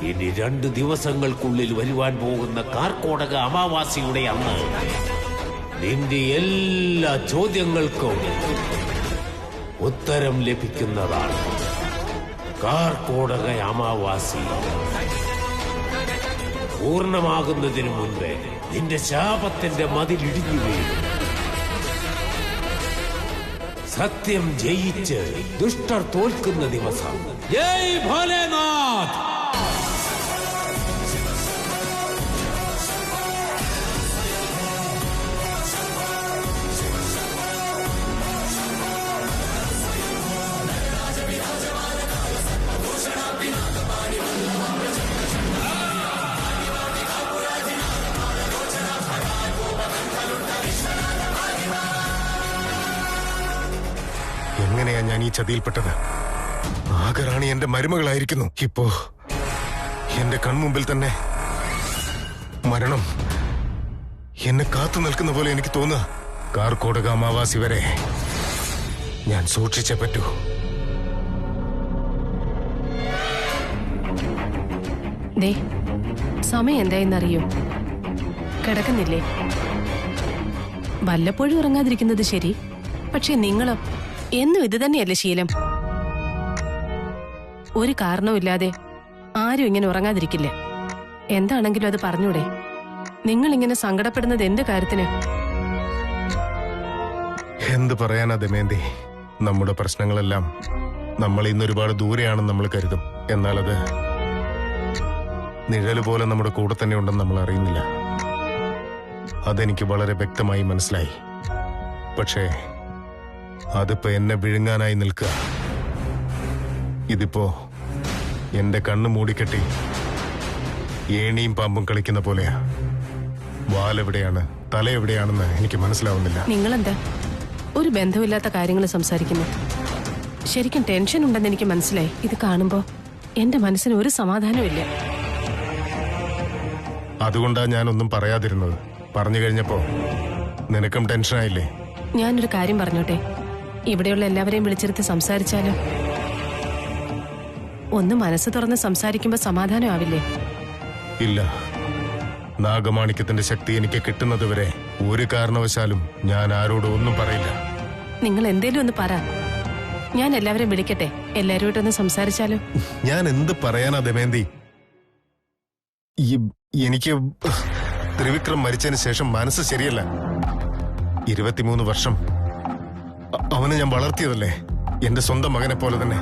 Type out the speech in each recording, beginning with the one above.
ഇനി 2 ദിവസങ്ങൾക്കുള്ളിൽ വരുവാൻ പോകുന്ന കാർക്കോടക അമാവാസിയുടെ അന്ന് നിന്റെ എല്ലാ ചോദ്യങ്ങൾക്കും ഉത്തരം ലഭിക്കുന്നതാണ്. കാർക്കോടക അമാവാസി പൂർണ്ണമാകുന്നതിനു മുൻപേ നിന്റെ ശാപത്തിന്റെ മതിലിടിഞ്ഞു വീഴും. സത്യം ജയിച്ച് ദുഷ്ടർ തോൽക്കുന്ന ദിവസം. ജയ് ഭോലേനാഥ്. എങ്ങനെയാ ഞാൻ ഈ ചതിയിൽപ്പെട്ടത്? ആകറാണി എന്റെ മരുമകളായിരിക്കുന്നു. ഇപ്പോ എന്റെ കൺമുമ്പിൽ തന്നെ മരണം എന്നെ കാത്തു നിൽക്കുന്ന പോലെ എനിക്ക് തോന്നുക. കാർക്കോടക അമാവാസി വരെ ഞാൻ സൂക്ഷിച്ചേ പറ്റൂ. സമയം എന്തായെന്നറിയോ? കിടക്കുന്നില്ലേ? വല്ലപ്പോഴും ഉറങ്ങാതിരിക്കുന്നത് ശരി, പക്ഷെ നിങ്ങളോ എന്നും ഇത് തന്നെയല്ലേ ശീലം? ഒരു കാരണവുമില്ലാതെ ആരും ഇങ്ങനെ ഉറങ്ങാതിരിക്കില്ല. എന്താണെങ്കിലും അത് പറഞ്ഞൂടെ? നിങ്ങൾ ഇങ്ങനെ സങ്കടപ്പെടുന്നത് എന്ത് കാര്യത്തിന്? എന്ത് പറയാനാ ദമയന്തി? നമ്മുടെ പ്രശ്നങ്ങളെല്ലാം നമ്മൾ ഇന്ന് ഒരുപാട് ദൂരെയാണെന്ന് നമ്മൾ കരുതും. എന്നാൽ അത് നിഴല് പോലെ നമ്മുടെ കൂടെ തന്നെ ഉണ്ടെന്ന് നമ്മൾ അറിയുന്നില്ല. അതെനിക്ക് വളരെ വ്യക്തമായി മനസ്സിലായി. പക്ഷേ അതിപ്പോ എന്നെ വിഴുങ്ങാനായി നിൽക്കുക. ഇതിപ്പോ എന്റെ കണ്ണ് മൂടിക്കെട്ടി ഏണിയും പാമ്പും കളിക്കുന്ന പോലെയാ. വാലെവിടെയാണ് തല എവിടെയാണെന്ന് എനിക്ക് മനസ്സിലാവുന്നില്ല. നിങ്ങളെന്താ ഒരു ബന്ധമില്ലാത്ത കാര്യങ്ങൾ സംസാരിക്കുന്നു? ശരിക്കും ടെൻഷൻ ഉണ്ടെന്ന് എനിക്ക് മനസ്സിലായി. ഇത് കാണുമ്പോ എന്റെ മനസ്സിന് ഒരു സമാധാനവും ഇല്ല. അതുകൊണ്ടാ ഞാനൊന്നും പറയാതിരുന്നത്. പറഞ്ഞു കഴിഞ്ഞപ്പോ നിനക്കും ടെൻഷനായില്ലേ? ഞാനൊരു കാര്യം പറഞ്ഞോട്ടെ? ഇവിടെയുള്ള എല്ലാവരെയും വിളിച്ചിരുത്തി സംസാരിച്ചാലോ? ഒന്ന് മനസ്സ് തുറന്ന് സംസാരിക്കുമ്പോ സമാധാനമാവില്ലേ? ഇല്ല, നാഗമാണിക്യത്തിന്റെ ശക്തി എനിക്ക് കിട്ടുന്നത് വരെ ഒരു കാരണവശാലും ഞാൻ ആരോടും ഒന്നും പറയില്ല. നിങ്ങൾ എന്തേലും ഒന്ന് പറ. ഞാൻ എല്ലാവരെയും വിളിക്കട്ടെ? എല്ലാവരുമായിട്ടൊന്ന് സംസാരിച്ചാലോ? ഞാൻ എന്ത് പറയാനാ ദമയന്തി? എനിക്ക് ത്രിവിക്രം മരിച്ചതിന് ശേഷം മനസ്സ് ശരിയല്ല. 23 വർഷം അവനെ ഞാൻ വളർത്തിയതല്ലേ, എന്റെ സ്വന്തം മകനെ പോലെ തന്നെ.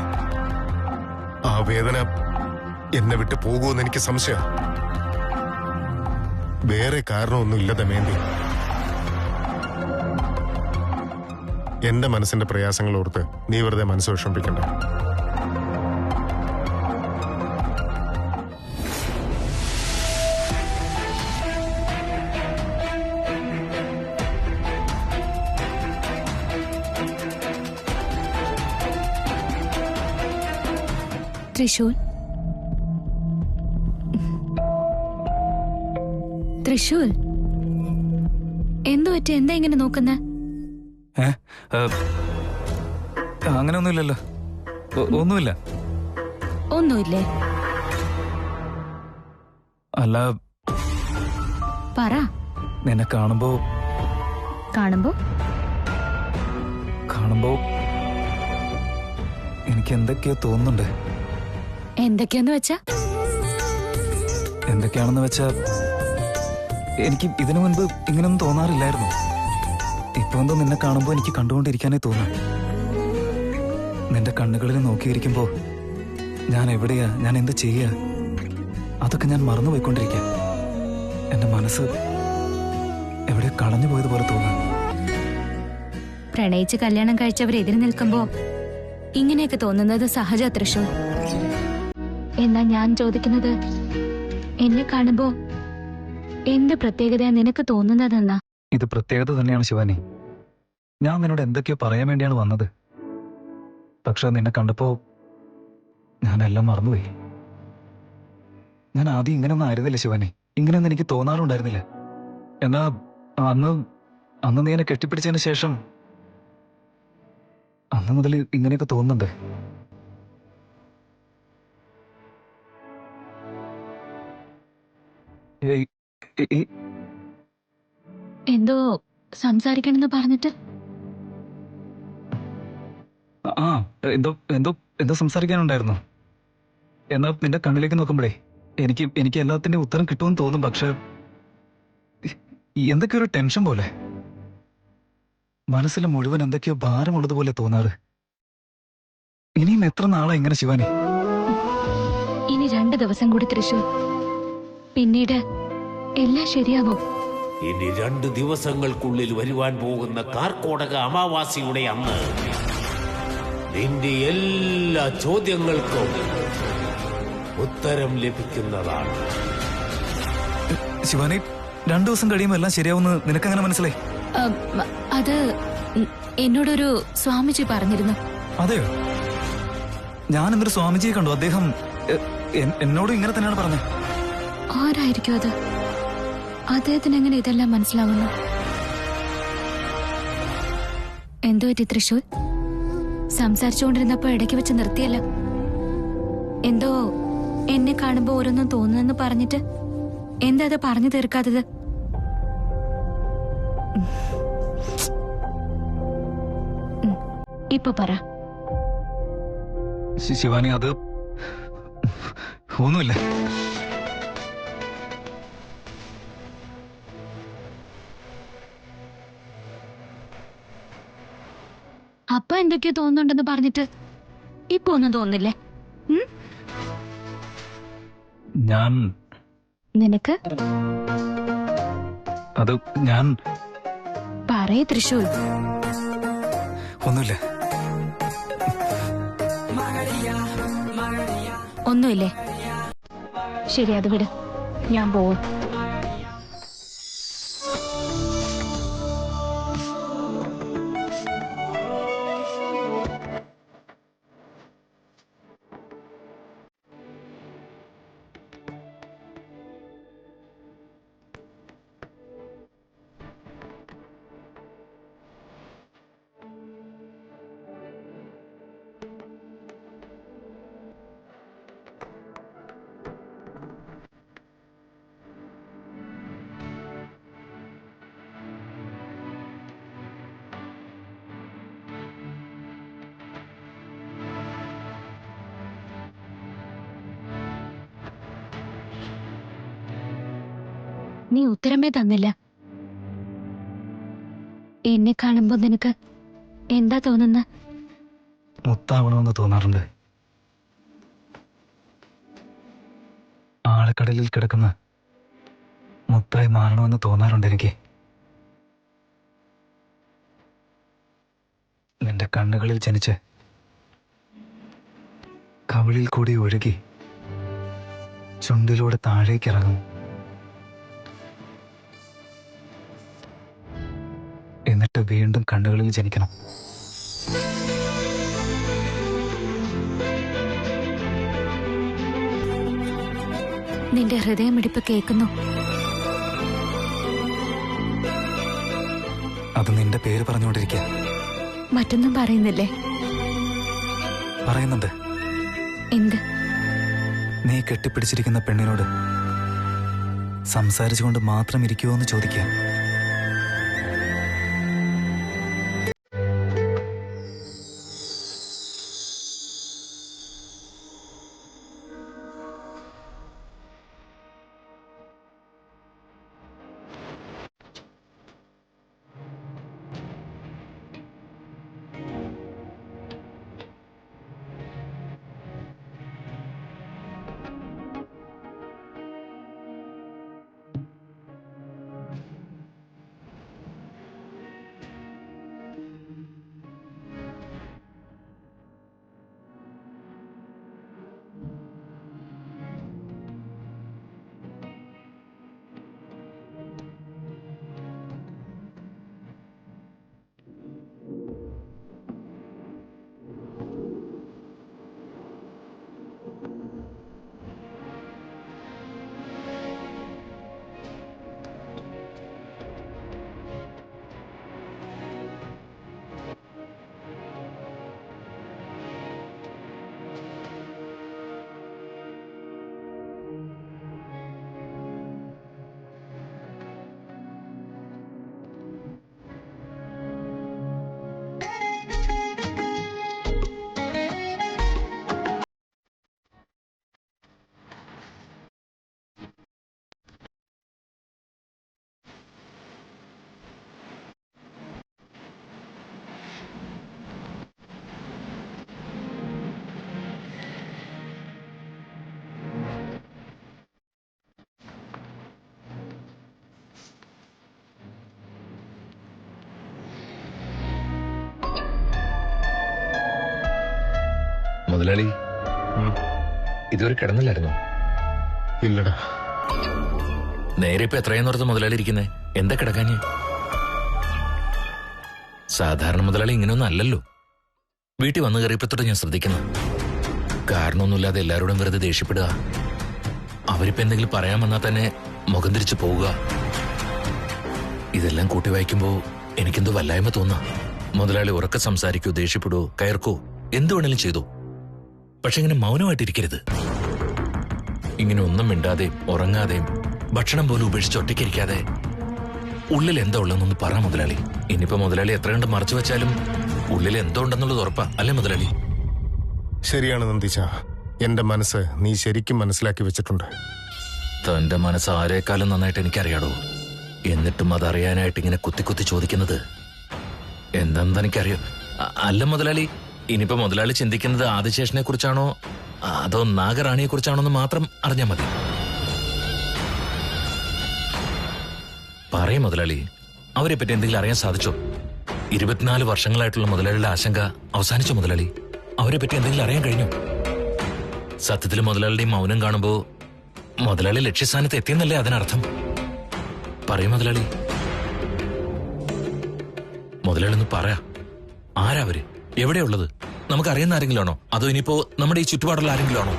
ആ വേദന എന്നെ വിട്ട് പോകുമെന്ന് എനിക്ക് സംശയം. വേറെ കാരണമൊന്നുമില്ല ദമയന്തി. എന്റെ മനസ്സിന്റെ പ്രയാസങ്ങൾ ഓർത്ത് നീ വെറുതെ മനസ്സ് വിഷമിപ്പിക്കണ്ട. ത്രിശൂൽ, ത്രിശൂൽ, എന്തു പറ്റി? എന്താ ഇങ്ങനെ നോക്കുന്നേ? അങ്ങനെ ഒന്നുമില്ലല്ലോ. ഒന്നുമില്ല. ഒന്നുമില്ലേ? അല്ല, പറ. നിന്നെ കാണുമ്പോ എനിക്ക് എന്തൊക്കെയോ തോന്നുന്നുണ്ട്. എന്തൊക്കെയാന്ന് വെച്ചാ? എന്തൊക്കെയാണെന്ന് വെച്ചാ, എനിക്ക് ഇതിനു മുൻപ് ഇങ്ങനൊന്നും തോന്നാറില്ലായിരുന്നു. ഇപ്പൊ എന്തോ നിന്നെ കാണുമ്പോ എനിക്ക് കണ്ടുകൊണ്ടിരിക്കാനേ തോന്നാം. നിന്റെ കണ്ണുകളിൽ നോക്കിയിരിക്കുമ്പോ ഞാൻ എവിടെയാ, ഞാൻ എന്ത് ചെയ്യാ, അതൊക്കെ ഞാൻ മറന്നുപോയിക്കൊണ്ടിരിക്കാം. എന്റെ മനസ്സ് എവിടെ കളഞ്ഞു പോയതുപോലെ തോന്നാം. പ്രണയിച്ച് കല്യാണം കഴിച്ചവർ എതിര് നിൽക്കുമ്പോ ഇങ്ങനെയൊക്കെ തോന്നുന്നത് സഹജ തൃശൂൽ. എന്നാ ഞാൻ ചോദിക്കുന്നത്, എന്നെ കാണുമ്പോ എന്ത് പ്രത്യേകതയാ നിനക്ക് തോന്നുന്നതെന്നാ? ഇത് പ്രത്യേകത തന്നെയാണ് ശിവാനി. ഞാൻ നിന്നോട് എന്തൊക്കെയോ പറയാൻ വേണ്ടിയാണ് വന്നത്. പക്ഷെ നിന്നെ കണ്ടപ്പോ ഞാനെല്ലാം മറന്നുപോയി. ഞാൻ ആദ്യം ഇങ്ങനെയൊന്നും ആയിരുന്നില്ല ശിവാനി. ഇങ്ങനെയൊന്നും എനിക്ക് തോന്നാറുണ്ടായിരുന്നില്ല. എന്നാ അന്ന് നീ എന്നെ കെട്ടിപ്പിടിച്ചതിന് ശേഷം അന്ന് മുതൽ ഇങ്ങനെയൊക്കെ തോന്നുന്നുണ്ട്. ഏയ്, ഏയ്, എന്തോ സംസാരിക്കണമെന്ന് പറഞ്ഞിട്ട് ആ എന്തോ എന്തോ എന്തോ സംസാരിക്കാനുണ്ടായിരുന്നു. എന്നാ നിന്റെ കണ്ണിലേക്ക് നോക്കുമ്പോഴേ എനിക്ക് എനിക്ക് എല്ലാത്തിന്റെയും ഉത്തരം കിട്ടുമെന്ന് തോന്നും. പക്ഷെ എന്തൊക്കെയോ ഒരു ടെൻഷൻ പോലെ, മനസ്സിൽ മുഴുവൻ എന്തൊക്കെയോ ഭാരമുള്ളതുപോലെ തോന്നാറ്. ഇനിയും എത്ര നാളാ ഇങ്ങനെ ശിവാനി? ഇനി 2 ദിവസം കൂടി തൃശൂർ, പിന്നീട് എല്ലാം ശരിയാവും. ഇനി 2 ദിവസങ്ങൾക്കുള്ളിൽ വരുവാൻ പോകുന്ന കാർക്കോടക അമാവാസിയുടെ അന്ന് നിന്റെ എല്ലാ ചോദ്യങ്ങൾക്കും ഉത്തരം ലഭിക്കുന്നതാണ്. ശിവാനി, 2 ദിവസം കഴിയുമ്പോൾ എല്ലാം ശരിയാവുമെന്ന് നിനക്കങ്ങനെ മനസ്സിലായി? അത് എന്നോടൊരു സ്വാമിജി പറഞ്ഞിരുന്നു. അതെയോ? ഞാൻ എന്നൊരു സ്വാമിജിയെ കണ്ടു. അദ്ദേഹം എന്നോട് ഇങ്ങനെ തന്നെയാണ് പറഞ്ഞത്. ആരായിരിക്കും അത്? അദ്ദേഹത്തിന് എങ്ങനെ ഇതെല്ലാം മനസ്സിലാവുന്നു? എന്തോ പറ്റി തൃശൂർ? സംസാരിച്ചുകൊണ്ടിരുന്നപ്പോ ഇടയ്ക്ക് വെച്ച് നിർത്തിയല്ല. എന്തോ എന്നെ കാണുമ്പോ ഓരോന്നും തോന്നുന്നെന്ന് പറഞ്ഞിട്ട് എന്താ അത് പറഞ്ഞു തീർക്കാത്തത്? ഇപ്പൊ പറ. ശിവാനി, അത് ഒന്നുമില്ല. അപ്പൊ എന്തൊക്കെയോ തോന്നുന്നുണ്ടെന്ന് പറഞ്ഞിട്ട് ഇപ്പൊ ഒന്നും തോന്നില്ലേ? ഞാൻ നിനക്ക് അത് ഞാൻ പറയേ തൃശൂർ. ഒന്നുമില്ല. ഒന്നുമില്ലേ? ശരി, അത് വിട്, ഞാൻ പോവും. നീ ഉത്തരമേ തന്നില്ല. എന്നെ കാണുമ്പോ നിനക്ക് എന്താ തോന്നുന്ന? മുത്താവണമെന്ന് തോന്നാറുണ്ട്. ആഴക്കടലിൽ കിടക്കുന്ന മുത്തായി മാറണമെന്ന് തോന്നാറുണ്ട് എനിക്ക്. നിന്റെ കണ്ണുകളിൽ ജനിച്ച് കവിളിൽ കൂടി ഒഴുകി ചുണ്ടിലൂടെ താഴേക്കിറങ്ങും. എന്നിട്ട് വീണ്ടും കണ്ണുകളിൽ ജനിക്കണം. നിന്റെ ഹൃദയമിടിപ്പ് കേൾക്കുന്നു. അത് നിന്റെ പേര് പറഞ്ഞുകൊണ്ടിരിക്കുക. മറ്റൊന്നും പറയുന്നില്ലേ? പറയുന്നുണ്ട്. എന്ത്? നീ കെട്ടിപ്പിടിച്ചിരിക്കുന്ന പെണ്ണിനോട് സംസാരിച്ചുകൊണ്ട് മാത്രം ഇരിക്കുമോ എന്ന് ചോദിക്കുക. മുതലാളി ഇതുവരെ കിടന്നില്ലായിരുന്നു? ഇല്ലടാ. നേരെ ഇപ്പൊ എത്രയെന്നോർത്ത് മുതലാളി ഇരിക്കുന്നേ? എന്താ കിടക്കാഞ്ഞ്? സാധാരണ മുതലാളി ഇങ്ങനെയൊന്നും അല്ലല്ലോ. വീട്ടിൽ വന്നു കയറിയപ്പോഴത്തോട്ട് ഞാൻ ശ്രദ്ധിക്കുന്നു. കാരണമൊന്നുമില്ലാതെ എല്ലാവരോടും വെറുതെ ദേഷ്യപ്പെടുക, അവരിപ്പോ എന്തെങ്കിലും പറയാൻ വന്നാൽ തന്നെ മുഖം തിരിച്ചു പോവുക. ഇതെല്ലാം കൂട്ടി വായിക്കുമ്പോ എനിക്കെന്തോ വല്ലായ്മ തോന്നാ. മുതലാളി ഉറക്കെ സംസാരിക്കൂ, ദേഷ്യപ്പെടൂ, കയർക്കൂ, എന്തു വേണേലും ചെയ്തു. പക്ഷെ ഇങ്ങനെ മൗനമായിട്ടിരിക്കരുത്. ഇങ്ങനെ ഒന്നും മിണ്ടാതെയും ഉറങ്ങാതെയും ഭക്ഷണം പോലും ഉപേക്ഷിച്ച് ഒറ്റയ്ക്കിരിക്കാതെ ഉള്ളിൽ എന്താ ഉള്ളതെന്നൊന്ന് പറ മുതലാളി. ഇനിയിപ്പോ മുതലാളി എത്ര കണ്ട് മറച്ചു വെച്ചാലും ഉള്ളിൽ എന്തോ ഉണ്ടെന്നുള്ളത് ഉറപ്പാ, അല്ലേ മുതലാളി? ശരിയാണ് നന്ദീശ, എന്റെ മനസ്സ് നീ ശരിക്കും മനസ്സിലാക്കി വെച്ചിട്ടുണ്ട്. തന്റെ മനസ്സ് ആരേക്കാളും നന്നായിട്ട് എനിക്കറിയാടോ. എന്നിട്ടും അതറിയാനായിട്ട് ഇങ്ങനെ കുത്തി കുത്തി ചോദിക്കുന്നത് എന്താണെന്ന് എനിക്കറിയോ? അല്ല മുതലാളി, ഇനിയിപ്പോ മുതലാളി ചിന്തിക്കുന്നത് ആദിശേഷനെ കുറിച്ചാണോ അതോ നാഗറാണിയെ കുറിച്ചാണോ എന്ന് മാത്രം അറിഞ്ഞാൽ മതി. പറയും മുതലാളി, അവരെ പറ്റി എന്തെങ്കിലും അറിയാൻ സാധിച്ചോ? 24 വർഷങ്ങളായിട്ടുള്ള മുതലാളിയുടെ ആശങ്ക അവസാനിച്ചോ മുതലാളി? അവരെ പറ്റി എന്തെങ്കിലും അറിയാൻ കഴിഞ്ഞു? സത്യത്തിൽ മുതലാളിയുടെ മൗനം കാണുമ്പോ മുതലാളി ലക്ഷ്യസ്ഥാനത്ത് എത്തിയെന്നല്ലേ അതിനർത്ഥം? പറയും മുതലാളി. മുതലാളി ഒന്ന് പറയാ, ആരാ അവര്, എവിടെയുള്ളത്? നമുക്കറിയുന്ന ആരെങ്കിലും ആണോ, അതോ ഇനിയിപ്പോ നമ്മുടെ ഈ ചുറ്റുപാടുള്ള ആരെങ്കിലും ആണോ?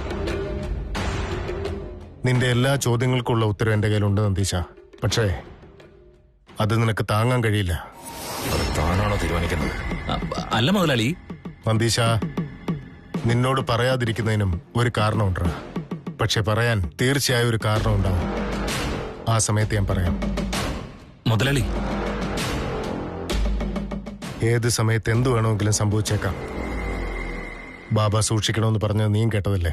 നിന്റെ എല്ലാ ചോദ്യങ്ങൾക്കുള്ള ഉത്തരം എന്റെ കയ്യിലുണ്ട് നന്ദീശ. പക്ഷേ അത് നിനക്ക് താങ്ങാൻ കഴിയില്ല. അത് താനാണോ തീരുമാനിക്കുന്നത്? അല്ല മുതലാളി. നന്ദീശ, നിന്നോട് പറയാതിരിക്കുന്നതിനും ഒരു കാരണമുണ്ട്. പക്ഷെ പറയാൻ തീർച്ചയായും ഒരു കാരണമുണ്ടാവും. ആ സമയത്ത് ഞാൻ പറയാം. മുതലാളി, ഏത് സമയത്ത് എന്തു വേണമെങ്കിലും സംഭവിച്ചേക്കാം. ബാബ സൂക്ഷിക്കണമെന്ന് പറഞ്ഞത് നീയും കേട്ടതല്ലേ?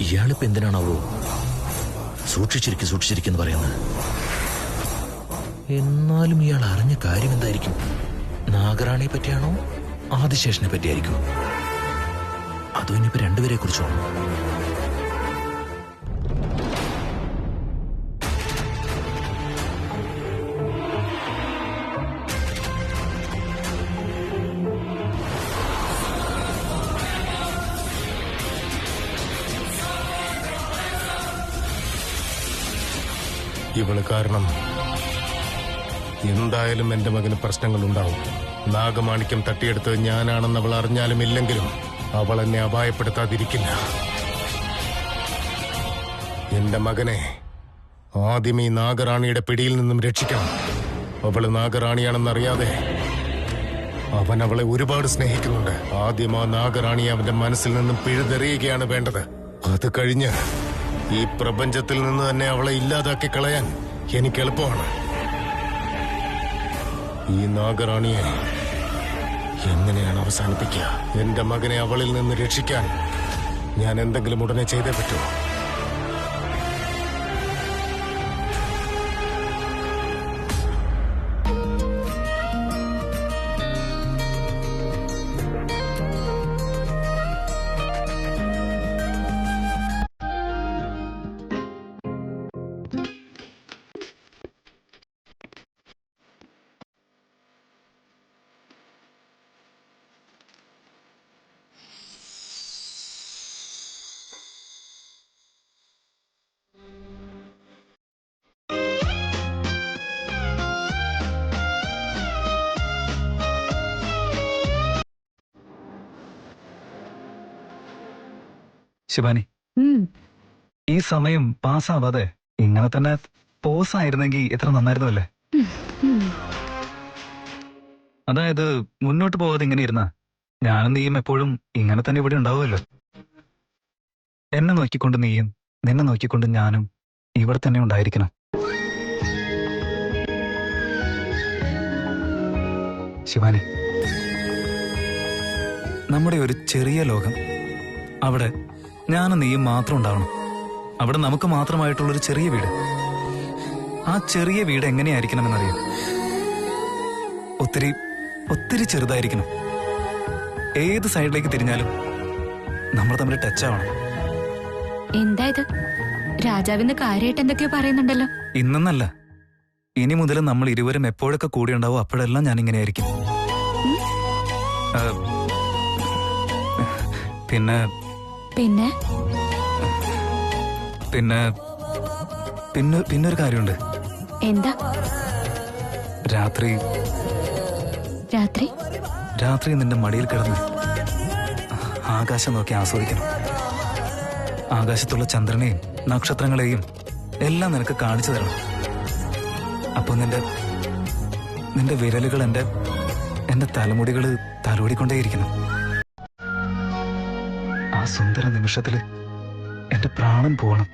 ഇയാളിപ്പോ എന്തിനാണാവോ സൂക്ഷിച്ചിരിക്കുന്നു പറയുന്നത്? എന്നാലും ഇയാൾ അറിഞ്ഞ കാര്യം എന്തായിരിക്കും? നാഗറാണിയെ പറ്റിയാണോ ആദിശേഷനെ പറ്റിയായിരിക്കും? അതോ ഇനിയിപ്പോ രണ്ടുപേരെ കുറിച്ചാണോ? ഇവള് കാരണം എന്തായാലും എന്റെ മകന് പ്രശ്നങ്ങൾ ഉണ്ടാവും. നാഗമാണിക്യം തട്ടിയെടുത്തത് ഞാനാണെന്ന് അവൾ അറിഞ്ഞാലും ഇല്ലെങ്കിലും അവൾ എന്നെ അപായപ്പെടുത്താതിരിക്കില്ല. എന്റെ മകനെ ആദ്യം ഈ നാഗറാണിയുടെ പിടിയിൽ നിന്നും രക്ഷിക്കണം. അവള് നാഗറാണിയാണെന്നറിയാതെ അവൻ അവളെ ഒരുപാട് സ്നേഹിക്കുന്നുണ്ട്. ആദ്യം ആ നാഗറാണിയെ അവന്റെ മനസ്സിൽ നിന്നും പിഴുതെറിയുകയാണ് വേണ്ടത്. അത് കഴിഞ്ഞ് ഈ പ്രപഞ്ചത്തിൽ നിന്ന് തന്നെ അവളെ ഇല്ലാതാക്കി കളയാൻ എനിക്ക് എളുപ്പമാണ്. ഈ നാഗറാണിയെ എങ്ങനെയാണ് അവസാനിപ്പിക്കുക? എന്റെ മകനെ അവളിൽ നിന്ന് രക്ഷിക്കാൻ ഞാൻ എന്തെങ്കിലും ഉടനെ ചെയ്തേ പറ്റൂ. ശിവാനി, ഈ സമയം പാസ്സാവാതെ ഇങ്ങനെ തന്നെ പോസായിരുന്നെങ്കിൽ എത്ര നന്നായിരുന്നു അല്ലേ? അതായത് മുന്നോട്ട് പോവാതെ ഇങ്ങനെ ഇരുന്ന ഞാനും നീയും എപ്പോഴും ഇങ്ങനെ തന്നെ ഇവിടെ ഉണ്ടാവുമല്ലോ. എന്നെ നോക്കിക്കൊണ്ട് നീയും നിന്നെ നോക്കിക്കൊണ്ട് ഞാനും ഇവിടെ തന്നെ ഉണ്ടായിരിക്കണം. ശിവാനി, നമ്മുടെ ഒരു ചെറിയ ലോകം, അവിടെ ഞാനും നീയും മാത്രം ഉണ്ടാവണം. അവിടെ നമുക്ക് മാത്രമായിട്ടുള്ളൊരു ചെറിയ വീട്. ആ ചെറിയ വീട് എങ്ങനെയായിരിക്കണമെന്നറിയാം? ഒത്തിരി ഒത്തിരി ചെറുതായിരിക്കണം. ഏത് സൈഡിലേക്ക് തിരിഞ്ഞാലും നമ്മൾ തമ്മിൽ ടച്ച് ആവണം. എന്താ ഇത്? രാജാവിന്റെ കാര്യമായിട്ട് എന്തൊക്കെയോ പറയുന്നുണ്ടല്ലോ. ഇന്നെന്നല്ല, ഇനി മുതൽ നമ്മൾ ഇരുവരും എപ്പോഴൊക്കെ കൂടി ഉണ്ടാവും അപ്പോഴെല്ലാം ഞാൻ ഇങ്ങനെയായിരിക്കും. പിന്നെ പിന്നെ പിന്നെ പിന്നെ പിന്നൊരു കാര്യമുണ്ട്. എന്താ? രാത്രി രാത്രി രാത്രി നിന്റെ മടിയിൽ കിടന്ന് ആകാശം നോക്കി ആസ്വദിക്കണം. ആകാശത്തുള്ള ചന്ദ്രനെയും നക്ഷത്രങ്ങളെയും എല്ലാം നിനക്ക് കാണിച്ചു തരണം. അപ്പൊ നിന്റെ വിരലുകൾ എന്റെ തലമുടികൾ തലോടിക്കൊണ്ടേയിരിക്കണം. ആ സുന്ദര നിമിഷത്തില് എന്റെ പ്രാണൻ പോകണം.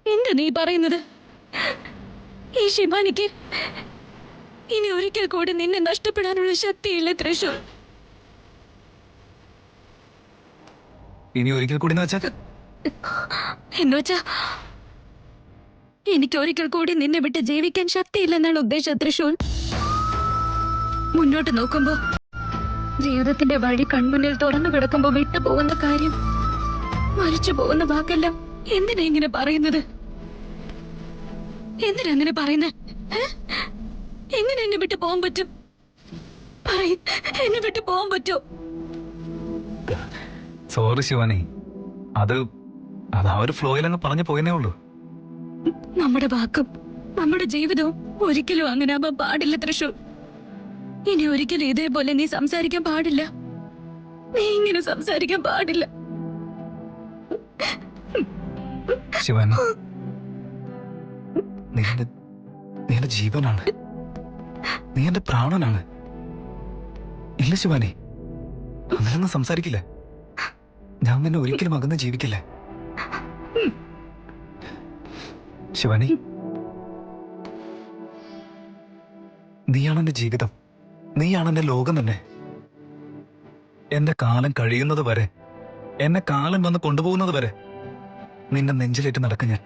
എന്താ നീ പറയുന്നത്? ഈ ശിവാനിക്ക് ഇനി ഒരിക്കൽ കൂടി നിന്നെ നഷ്ടപ്പെടാനുള്ള ശക്തിയില്ല തൃശൂർ. ഇനി ഒരിക്കൽ കൂടി എന്നുവെച്ചാ എനിക്ക് ഒരിക്കൽ കൂടി നിന്നെ വിട്ട് ജീവിക്കാൻ ശക്തിയില്ലെന്നാണ് ഉദ്ദേശം തൃശൂർ. മുന്നോട്ട് നോക്കുമ്പോ ജീവിതത്തിന്റെ വഴി കൺമുന്നിൽ തുറന്നു കിടക്കുമ്പോ വിട്ടു പോകുന്ന കാര്യം, മരിച്ചു പോകുന്ന വാക്കെല്ലാം എന്തിനാ ഇങ്ങനെ പറയുന്നത്? എന്തിനാ അങ്ങനെ പറയുന്നത്? എങ്ങനെ എന്നെ വിട്ട് പോകാൻ പറ്റും? എന്നെ വിട്ട് പോകാൻ പറ്റുമോ? സോറി ശിവാനി, അത് ആ ഒരു ഫ്ലോയിൽ അങ്ങ് പറഞ്ഞു പോയെന്നേ ഉള്ളൂ. നമ്മുടെ വാക്കും നമ്മുടെ ജീവിതവും ഒരിക്കലും അങ്ങനെ ആവാൻ പാടില്ല തൃശൂർ. ഇനി ഒരിക്കലും ഇതേപോലെ നീ സംസാരിക്കാൻ പാടില്ല. നീ ഇങ്ങനെ സംസാരിക്കാൻ പാടില്ല. ശിവാനി, നീ എന്റെ ജീവനാണ്, നീ എന്റെ പ്രാണനാണ്. ഇല്ല ശിവാനി, അങ്ങനെയൊന്നും സംസാരിക്കില്ല. ഞാൻ നിന്നെ ഒരിക്കലും അകന്ന് ജീവിക്കില്ല. ശിവാനി, നീയാണ് എന്റെ ജീവിതം, നീയാണ് എന്റെ ലോകം തന്നെ. എന്റെ കാലം കഴിയുന്നത് വരെ, എന്നെ കാലം വന്ന് കൊണ്ടുപോകുന്നത് വരെ നിന്നെ നെഞ്ചിലേറ്റ് നടക്കും ഞാൻ,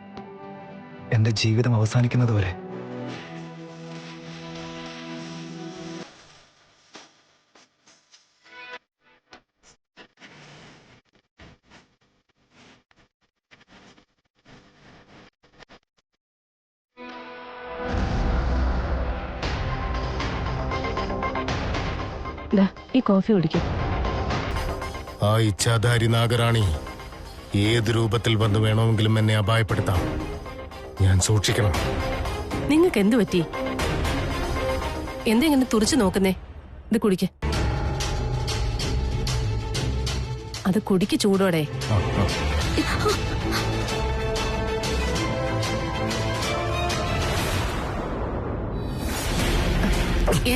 എന്റെ ജീവിതം അവസാനിക്കുന്നത് വരെ. ഈ കോഫി കുടിക്കും. ആ ഇച്ഛാധാരി നാഗറാണി ഏത് രൂപത്തിൽ വന്ന് വേണമെങ്കിലും എന്നെ അപായപ്പെടുത്താം. ഞാൻ സൂക്ഷിക്കണം. നിങ്ങൾക്ക് എന്ത് പറ്റി? എന്തെങ്ങനെ തുറച്ചു നോക്കുന്നേ? ഇത് കുടിക്ക. അത് കുടിക്ക് ചൂടോടെ.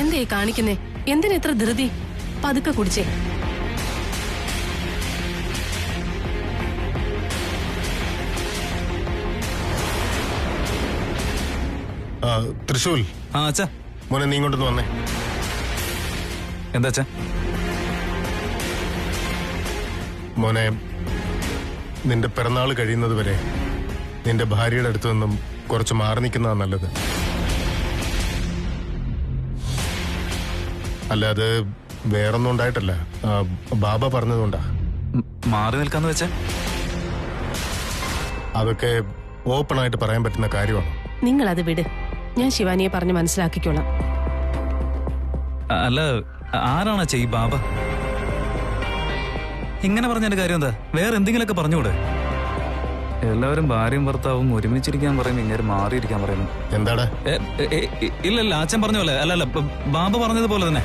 എന്തേ കാണിക്കുന്നേ? എന്തിനാ ഇത്ര ധൃതി? പതുക്കെ കുടിച്ചേ. തൃശൂൽ, അച്ഛാ. മോനെ നീ ഇങ്ങോട്ടൊന്ന് വന്നേ. എന്താ അച്ഛാ? മോനെ, നിന്റെ പിറന്നാൾ കഴിയുന്നത് വരെ നിന്റെ ഭാര്യയുടെ അടുത്തു നിന്നും കുറച്ച് മാറി നിൽക്കുന്നതാണ് നല്ലത്. അല്ലാതെ വേറൊന്നും ഉണ്ടായിട്ടല്ല, ബാബ പറഞ്ഞതുകൊണ്ടാ. മാറി നിൽക്കാന്ന് വെച്ചാ? അതൊക്കെ ഓപ്പൺ ആയിട്ട് പറയാൻ പറ്റുന്ന കാര്യമാണ്. നിങ്ങൾ അത് വിട്, ഞാൻ ശിവാനിയെ പറഞ്ഞ് മനസ്സിലാക്കിക്കോളാം. അല്ല, ആരാണ് അച്ഛാ ഈ ബാബ? ഇങ്ങനെ പറഞ്ഞതിന്റെ കാര്യം എന്താ? വേറെ എന്തെങ്കിലുമൊക്കെ പറഞ്ഞുകൂടെ? എല്ലാവരും ഭാര്യയും ഭർത്താവും ഒരുമിച്ചിരിക്കാൻ പറയുന്നു, ഇങ്ങനെ മാറിയിരിക്കാൻ പറയുന്നു. എന്താടാ? ഇല്ലല്ല, അച്ഛൻ പറഞ്ഞ പോലെ. അല്ലല്ല, ബാബ പറഞ്ഞതുപോലെ തന്നെ.